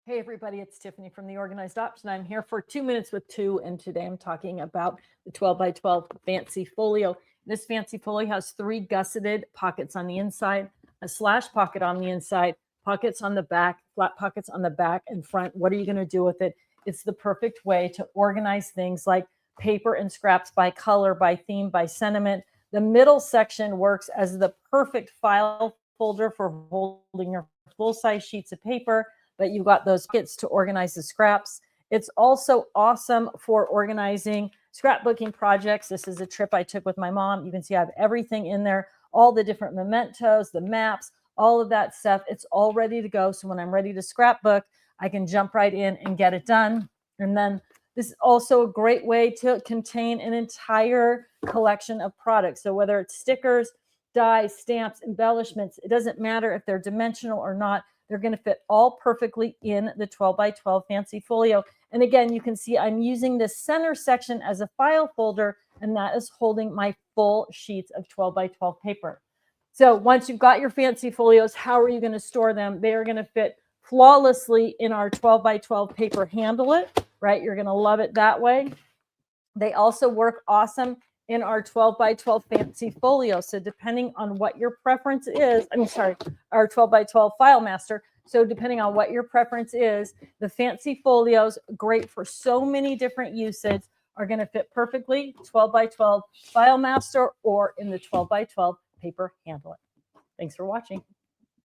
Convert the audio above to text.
Hey everybody, it's Tiffany from the Organized Option. I'm here for 2 minutes with two, and today I'm talking about the 12 by 12 Fancy Folio. This Fancy Folio has 3 gusseted pockets on the inside, a slash pocket on the inside, pockets on the back, flat pockets on the back and front. What are you going to do with it? It's the perfect way to organize things like paper and scraps by color, by theme, by sentiment. The middle section works as the perfect file folder for holding your full-size sheets of paper, but you've got those kits to organize the scraps. It's also awesome for organizing scrapbooking projects. This is a trip I took with my mom. You can see I have everything in there, all the different mementos, the maps, all of that stuff. It's all ready to go. So when I'm ready to scrapbook, I can jump right in and get it done. And then this is also a great way to contain an entire collection of products. So whether it's stickers, dies, stamps, embellishments, it doesn't matter if they're dimensional or not. They're going to fit all perfectly in the 12 by 12 Fancy Folio. And again, you can see I'm using the center section as a file folder, and that is holding my full sheets of 12 by 12 paper. So once you've got your Fancy Folios, how are you going to store them? They are going to fit flawlessly in our 12 by 12 paper handle-it, right? You're going to love it that way. They also work awesome in our 12 by 12 Fancy Folio. So depending on what your preference is, our 12 by 12 File Master. So depending on what your preference is, the Fancy Folios, great for so many different uses, are going to fit perfectly 12 by 12 File Master or in the 12 by 12 paper handle-it. Thanks for watching.